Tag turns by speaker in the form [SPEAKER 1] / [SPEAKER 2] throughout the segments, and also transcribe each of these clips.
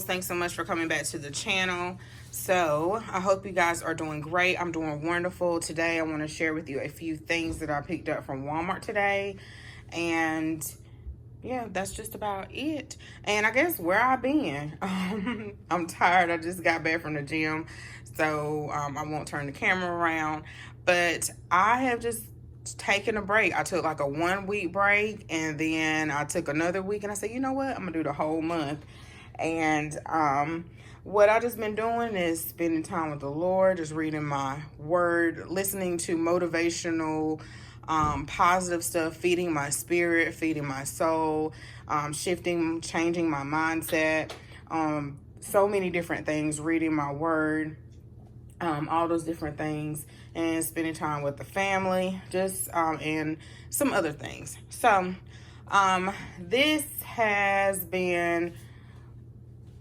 [SPEAKER 1] Thanks so much for coming back to the channel. So I hope you guys are doing great. I'm doing wonderful. Today I want to share with you a few things that I picked up from Walmart today, and yeah, that's just about it. And I guess where I've been, I'm tired. I just got back from the gym, so I won't turn the camera around, but I have just taken a break. I took like a 1 week break, and then I took another week, and I said, you know what, I'm gonna do the whole month. And what I just been doing is spending time with the Lord, just reading my word, listening to motivational, positive stuff, feeding my spirit, feeding my soul, shifting, changing my mindset, so many different things, reading my word, all those different things, and spending time with the family, just and some other things. So this has been,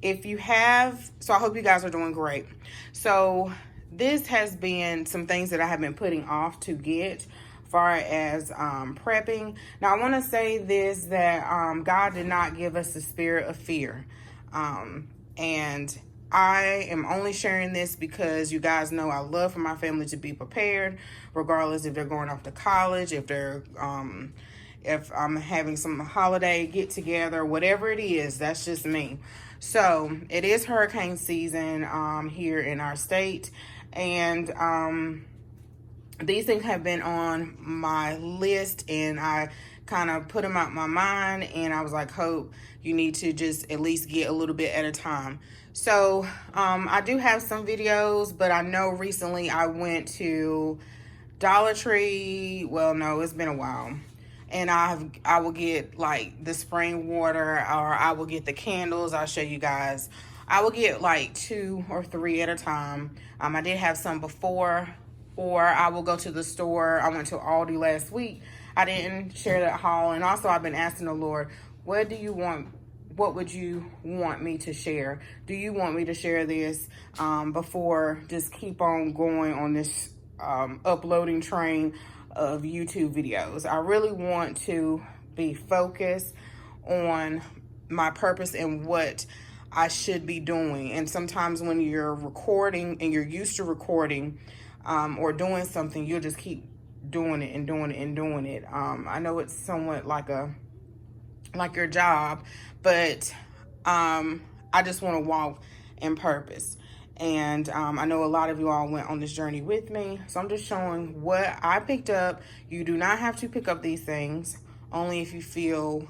[SPEAKER 1] if you have, so I hope you guys are doing great. So this has been some things that I have been putting off to get far as prepping. Now I want to say this, that God did not give us the spirit of fear. And I am only sharing this because you guys know I love for my family to be prepared, regardless if they're going off to college, if I'm having some holiday get together, whatever it is. That's just me. So it is hurricane season here in our state, and these things have been on my list, and I kind of put them out my mind, and I was like, Hope, you need to just at least get a little bit at a time. So I do have some videos, but I know recently I went to Dollar Tree. Well, no, it's been a while. And I will get like the spring water, or I will get the candles. I'll show you guys. I will get like 2 or 3 at a time. I did have some before, or I will go to the store. I went to Aldi last week. I didn't share that haul. And also I've been asking the Lord, what do you want? What would you want me to share? Do you want me to share this before just keep on going on this uploading train of YouTube videos? I really want to be focused on my purpose and what I should be doing. And sometimes when you're recording and you're used to recording or doing something, you'll just keep doing it and doing it and doing it. I know it's somewhat like your job, but I just want to walk in purpose. And I know a lot of you all went on this journey with me, so I'm just showing what I picked up. You do not have to pick up these things, only if you feel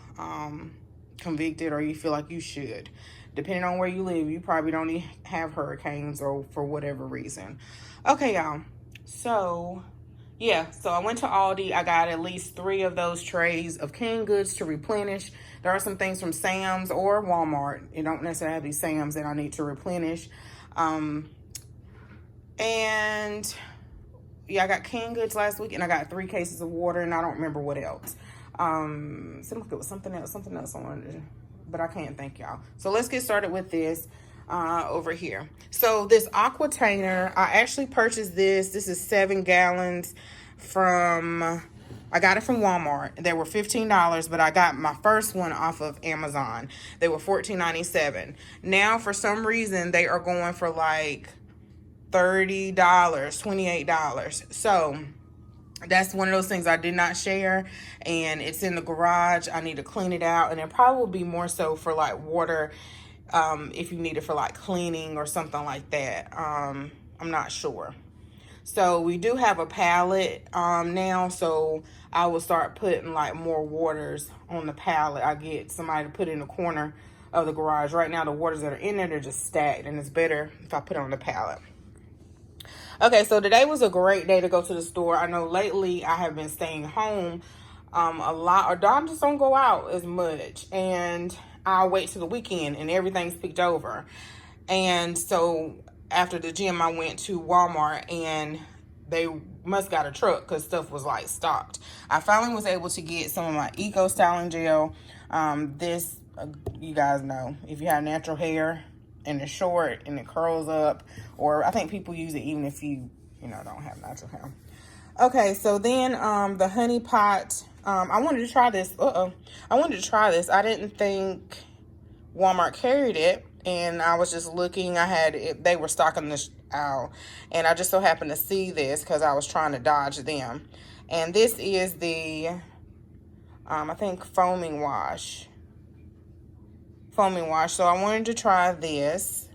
[SPEAKER 1] convicted or you feel like you should. Depending on where you live, you probably don't even have hurricanes or for whatever reason. Okay, y'all. So yeah, so I went to Aldi. I got at least 3 of those trays of canned goods to replenish. There are some things from Sam's or Walmart. It don't necessarily have to be Sam's that I need to replenish. And yeah, I got canned goods last week, and I got 3 cases of water, and I don't remember what else. Something else I wanted to, but I can't think, y'all. So let's get started with this over here. So this Aquatainer, I actually purchased this. This is 7 gallons I got it from Walmart. They were $15, but I got my first one off of Amazon. They were $14.97. Now, for some reason, they are going for like $30, $28. So that's one of those things I did not share, and it's in the garage. I need to clean it out, and it probably will be more so for like water, if you need it for like cleaning or something like that. I'm not sure. So we do have a pallet now, so I will start putting like more waters on the pallet. I get somebody to put in the corner of the garage. Right now the waters that are in there, they're just stacked, and it's better if I put it on the pallet. Okay, so today was a great day to go to the store. I know lately I have been staying home a lot, or I just don't go out as much, and I'll wait till the weekend and everything's picked over. And so after the gym, I went to Walmart, and they must got a truck because stuff was like stocked. I finally was able to get some of my Eco Styling Gel. This, you guys know, if you have natural hair and it's short and it curls up, or I think people use it even if you don't have natural hair. Okay, so then the honey pot, I wanted to try this. I wanted to try this. I didn't think Walmart carried it, and I was just looking. I had it, they were stocking this out, and I just so happened to see this because I was trying to dodge them. And this is the I think foaming wash. So I wanted to try this.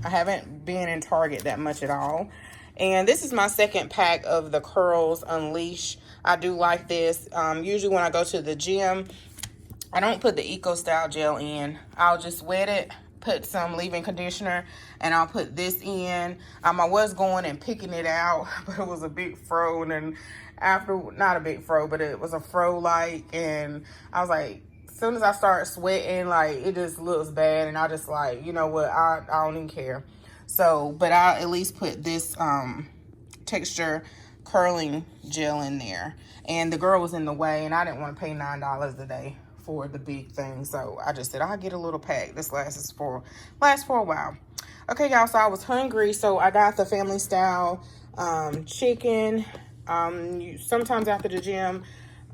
[SPEAKER 1] I haven't been in Target that much at all. And this is my second pack of the Curls Unleash. I do like this. Usually when I go to the gym, I don't put the Eco Style gel in. I'll just wet it, put some leave-in conditioner, and I'll put this in. I was going and picking it out, but it was a big fro. And then after, not a big fro, but it was a fro-like. And I was like, as soon as I start sweating, like, it just looks bad. And I just like, you know what, I don't even care. So, but I'll at least put this texture curling gel in there. And the girl was in the way, and I didn't want to pay $9 a day for the big thing. So I just said, I'll get a little pack. This lasts for a while. Okay, y'all, so I was hungry, so I got the family style chicken. Sometimes after the gym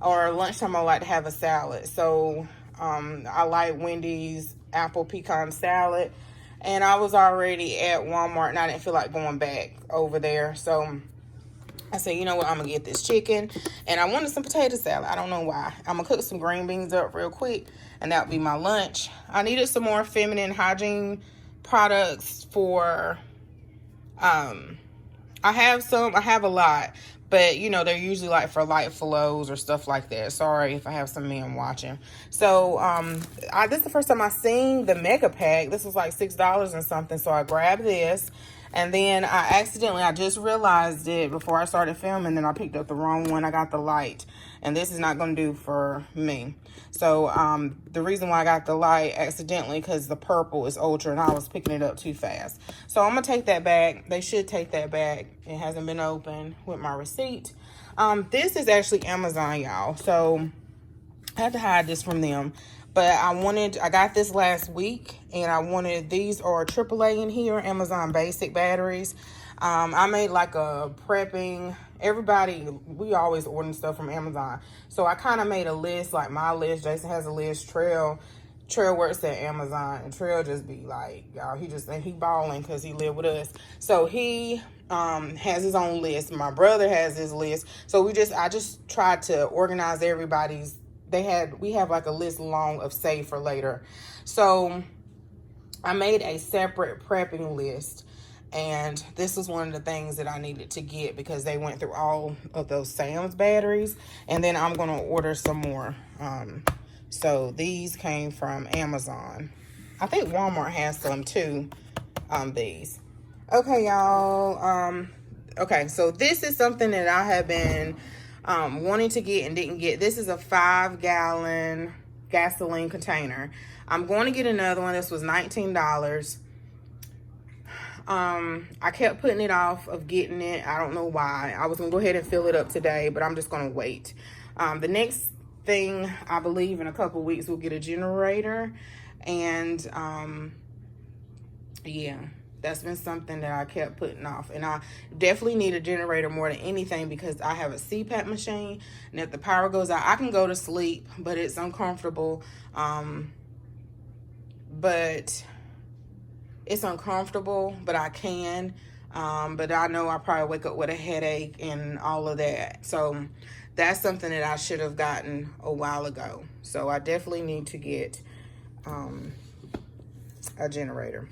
[SPEAKER 1] or lunchtime, I like to have a salad. So I like Wendy's apple pecan salad. And I was already at Walmart, and I didn't feel like going back over there. So I said, you know what, I'm going to get this chicken. And I wanted some potato salad. I don't know why. I'm going to cook some green beans up real quick, and that would be my lunch. I needed some more feminine hygiene products for, I have a lot. But, you know, they're usually like for light flows or stuff like that. Sorry if I have some men watching. So, this is the first time I seen the mega pack. This was like $6 and something. So I grabbed this. And then I just realized it before I started filming. Then I picked up the wrong one. I got the light. And this is not going to do for me. So, the reason why I got the light accidentally, because the purple is ultra and I was picking it up too fast. So, I'm going to take that back. They should take that back. It hasn't been opened with my receipt. This is actually Amazon, y'all. So, I had to hide this from them. But I got this last week, and these are AAA in here, Amazon basic batteries. I made like a prepping, we always order stuff from Amazon. So I kind of made a list, like my list. Jason has a list. Trail works at Amazon, and Trail just be like, y'all, he balling because he live with us. So he has his own list. My brother has his list. So I just tried to organize everybody's. We have like a list long of save for later. So I made a separate prepping list, and this was one of the things that I needed to get because they went through all of those Sam's batteries, and then I'm going to order some more. So these came from Amazon. I think Walmart has some too, these. Okay, y'all. Okay, so this is something that I have been wanting to get and didn't get. This is a 5-gallon gasoline container. I'm going to get another one. This was $19. I kept putting it off of getting it. I don't know why. I was going to go ahead and fill it up today, but I'm just going to wait. The next thing, I believe in a couple weeks, we'll get a generator. And yeah, that's been something that I kept putting off. And I definitely need a generator more than anything because I have a CPAP machine. And if the power goes out, I can go to sleep, but it's uncomfortable. But I can. But I know I probably wake up with a headache and all of that. So that's something that I should have gotten a while ago. So I definitely need to get a generator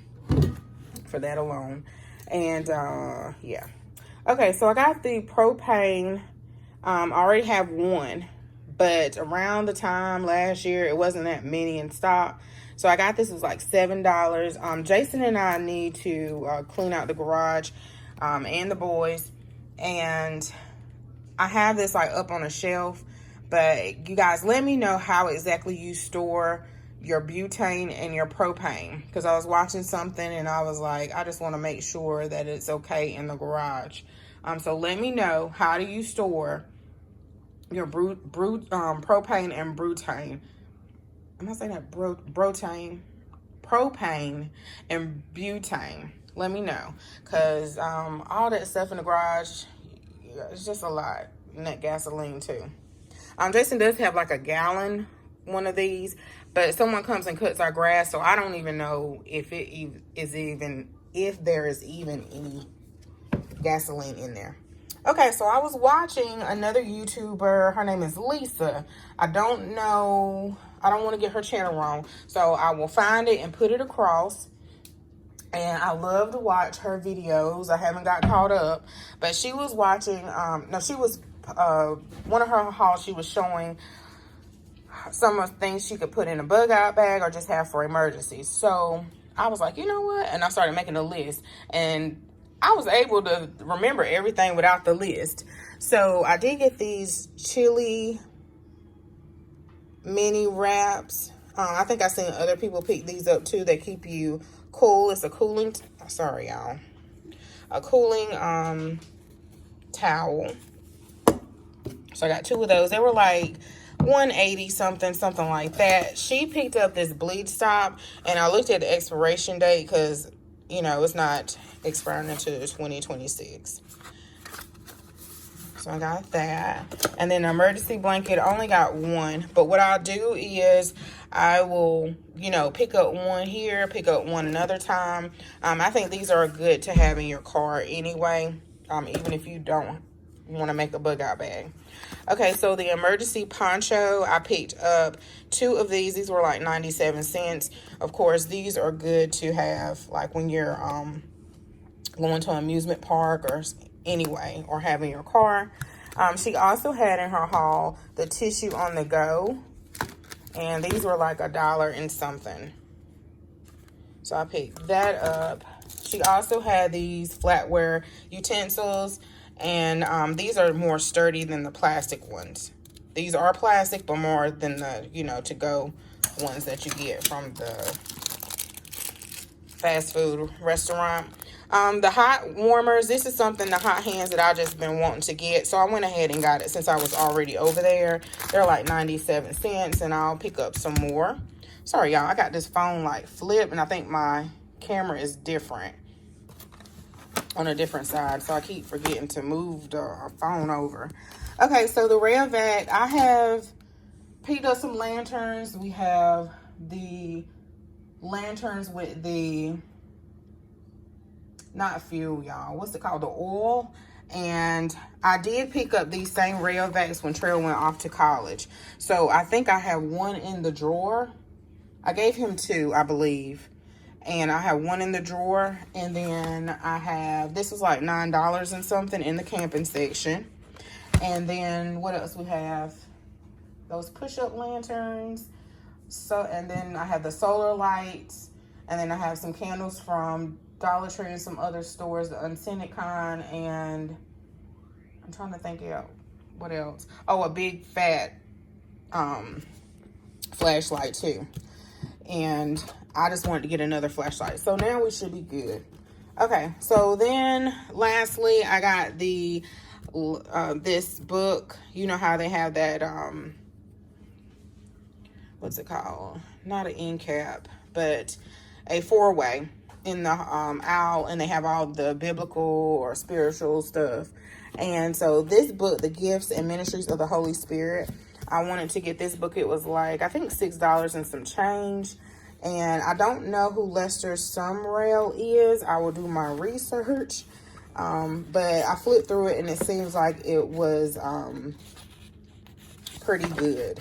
[SPEAKER 1] for that alone. And yeah. Okay, so I got the propane. I already have one, but around the time last year, it wasn't that many in stock. So I got this, it was like $7. Jason and I need to clean out the garage and the boys. And I have this like up on a shelf. But you guys, let me know how exactly you store your butane and your propane. Because I was watching something and I was like, I just want to make sure that it's okay in the garage. So let me know, how do you store your propane and butane? Am I saying that? Propane and butane. Let me know. Because all that stuff in the garage, it's just a lot. nut gasoline too. Jason does have like a gallon one of these, but someone comes and cuts our grass, so I don't even know if if there is even any gasoline in there. Okay, so I was watching another YouTuber. Her name is Lisa. I don't know. I don't want to get her channel wrong, so I will find it and put it across. And I love to watch her videos. I haven't got caught up, but she was watching. No, she was one of her hauls. She was showing some of the things she could put in a bug out bag or just have for emergencies. So I was like, you know what? And I started making a list, and I was able to remember everything without the list. So I did get these chili mini wraps. I think I seen other people pick these up too. They keep you cool. It's a cooling, sorry y'all, a cooling towel. So I got 2 of those. They were like $180 something like that. She picked up this bleach stop, and I looked at the expiration date because, you know, it's not expiring until 2026. So I got that. And then an emergency blanket, I only got 1. But what I'll do is I will, you know, pick up 1 here, pick up 1 another time. I think these are good to have in your car anyway, even if you don't want to make a bug out bag. Okay, so the emergency poncho, I picked up 2 of these. These were like 97 cents. Of course, these are good to have like when you're going to an amusement park or anyway, or having your car. She also had in her haul the tissue on the go, and these were like $1 and something. So I picked that up. She also had these flatware utensils, and these are more sturdy than the plastic ones. These are plastic, but more than the, you know, to-go ones that you get from the fast food restaurant. The hot warmers, this is something, the hot hands, that I just been wanting to get. So I went ahead and got it since I was already over there. They're like 97 cents, and I'll pick up some more. Sorry, y'all, I got this phone like flip, and I think my camera is different on a different side, so I keep forgetting to move the phone over. Okay, so the rail vac, I have picked up some lanterns. We have the lanterns with the, not fuel, y'all, what's it called, the oil. And I did pick up these same rail vacs when Trail went off to college. So I think I have 1 in the drawer. I gave him 2, I believe. And I have 1 in the drawer. And then I have, this was like $9 and something in the camping section. And then what else we have? Those push-up lanterns. So, and then I have the solar lights. And then I have some candles from Dollar Tree and some other stores, the unscented kind. And I'm trying to think of what else. Oh, a big fat flashlight too. And I just wanted to get another flashlight. So now we should be good. Okay, so then lastly, I got the this book. You know how they have that, what's it called? Not an end cap, but a 4-way in the aisle, and they have all the biblical or spiritual stuff. And so this book, The Gifts and Ministries of the Holy Spirit, I wanted to get this book. It was like, I think $6 and some change. And I don't know who Lester Sumrall is. I will do my research. But I flipped through it, and it seems like it was pretty good.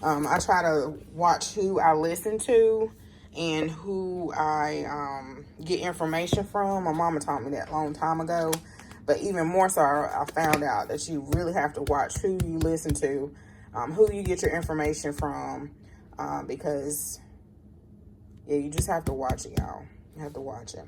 [SPEAKER 1] I try to watch who I listen to and who I get information from. My mama taught me that a long time ago. But even more so, I found out that you really have to watch who you listen to, who you get your information from, because, yeah, you just have to watch it, y'all. You have to watch it.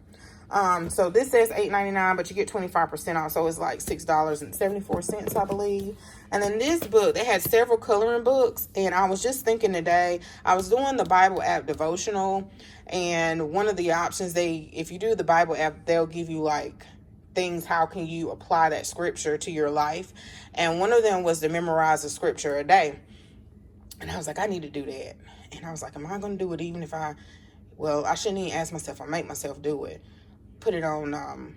[SPEAKER 1] So this says $8.99, but you get 25% off, so it's like $6.74, I believe. And then this book, they had several coloring books, and I was just thinking today, I was doing the Bible app devotional, and one of the options, if you do the Bible app, they'll give you like things, how can you apply that scripture to your life? And one of them was to memorize a scripture a day. And I was like, I need to do that. And I was like, am I going to do it even if I shouldn't even ask myself, I make myself do it. Put it on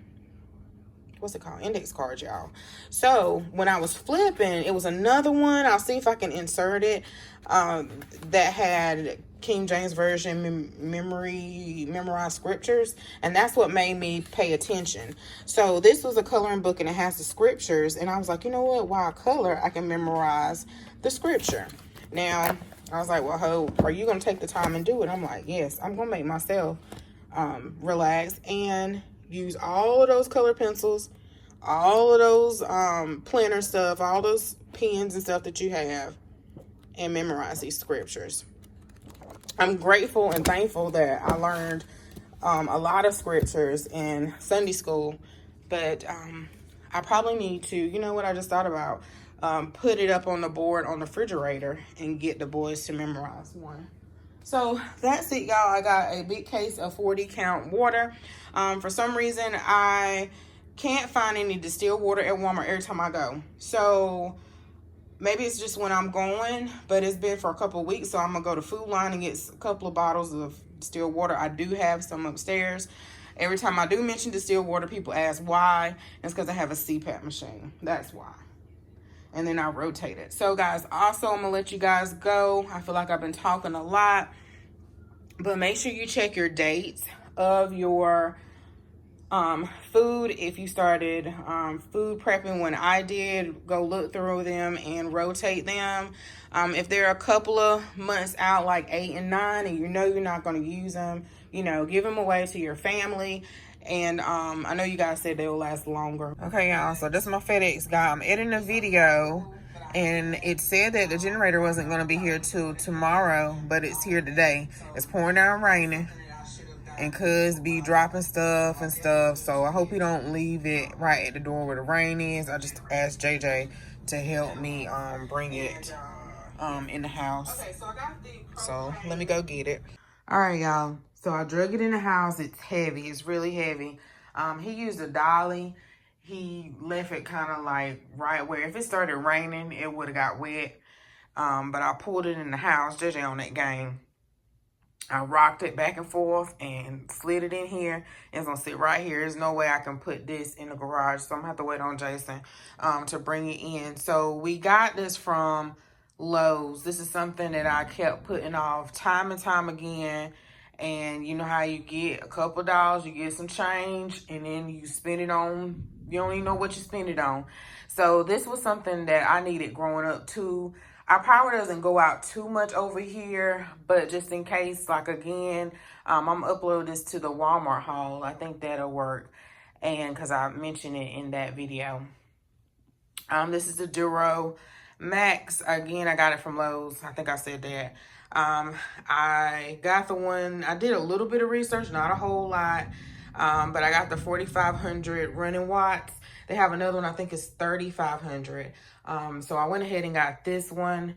[SPEAKER 1] what's it called? Index cards, y'all. So when I was flipping, it was another one. I'll see if I can insert it. That had King James Version memorized scriptures, and that's what made me pay attention. So this was a coloring book, and it has the scriptures, and I was like, you know what? While I color, I can memorize the scripture. Now I was like, well, Hope, are you gonna take the time and do it? I'm like, yes, I'm gonna make myself relax and use all of those color pencils, all of those planner stuff, all those pens and stuff that you have, and memorize these scriptures. I'm grateful and thankful that I learned a lot of scriptures in Sunday school, but I probably need to, you know what I just thought about, put it up on the board on the refrigerator and get the boys to memorize one. So that's it, y'all. I got a big case of 40 count water. For some reason, I can't find any distilled water at Walmart every time I go. So maybe it's just when I'm going, but it's been for a couple of weeks. So I'm going to go to Food Line and get a couple of bottles of distilled water. I do have some upstairs. Every time I do mention distilled water, people ask why. It's because I have a CPAP machine. That's why. And then I rotate it. So guys, also I'm gonna let you guys go. I feel like I've been talking a lot, but make sure you check your dates of your food. If you started food prepping when I did, go look through them and rotate them. If they're a couple of months out, like 8 and 9, and you know you're not going to use them, you know, give them away to your family. And I know you guys said they will last longer. Okay, y'all, so this is my FedEx guy. I'm editing a video, and it said that the generator wasn't going to be here till tomorrow, but it's here today. It's pouring down raining, and cuz be dropping stuff and stuff, so I hope he don't leave it right at the door where the rain is. I just asked JJ to help me bring it in the house. So let me go get it. All right, y'all. So I drug it in the house. It's heavy. It's really heavy. He used a dolly. He left it kind of like right where if it started raining, it would have got wet. But I pulled it in the house. JJ on that game. I rocked it back and forth and slid it in here. It's going to sit right here. There's no way I can put this in the garage. So I'm going to have to wait on Jason to bring it in. So we got this from Lowe's. This is something that I kept putting off time and time again. And you know how you get a couple dollars, you get some change, and then you spend it on, you don't even know what you spend it on. So this was something that I needed growing up too. Our power doesn't go out too much over here, but just in case, like again, I'm gonna upload this to the Walmart haul. I think that'll work, and because I mentioned it in that video. This is the Duro Max. Again, I got it from Lowe's. I think I said that. I got the one, I did a little bit of research, not a whole lot, but I got the 4,500 running watts. They have another one, I think it's 3,500. So I went ahead and got this one.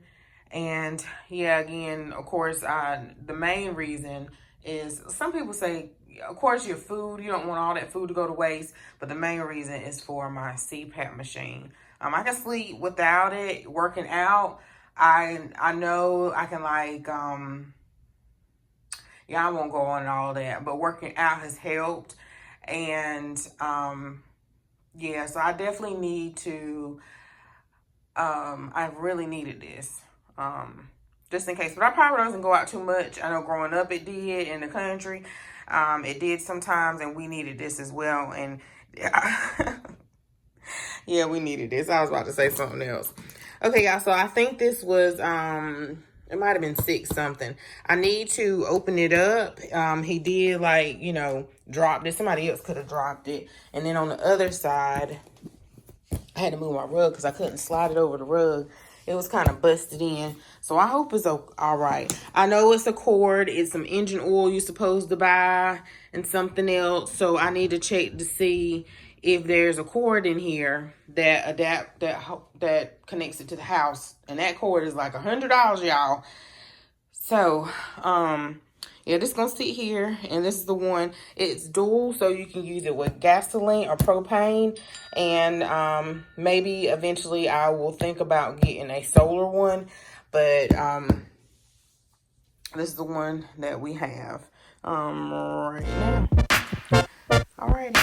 [SPEAKER 1] And yeah, again, of course, the main reason is some people say, of course, your food, you don't want all that food to go to waste, but the main reason is for my CPAP machine. I can sleep without it. Working out, I know I can like, yeah, I won't go on all that, but working out has helped. And yeah, so I definitely need to, I really needed this, just in case. But our power doesn't go out too much. I know growing up it did in the country. It did sometimes, and we needed this as well. And yeah, we needed this. I was about to say something else. Okay, y'all, so I think this was, it might have been 6 something. I need to open it up. He did, like, you know, dropped it. Somebody else could have dropped it. And then on the other side, I had to move my rug because I couldn't slide it over the rug. It was kind of busted in. So I hope it's all right. I know it's a cord. It's some engine oil you're supposed to buy and something else. So I need to check to see if there's a cord in here that that connects it to the house. And that cord is like $100, y'all. So, yeah, this is going to sit here. And this is the one. It's dual, so you can use it with gasoline or propane. And maybe eventually I will think about getting a solar one. But this is the one that we have right now. All right.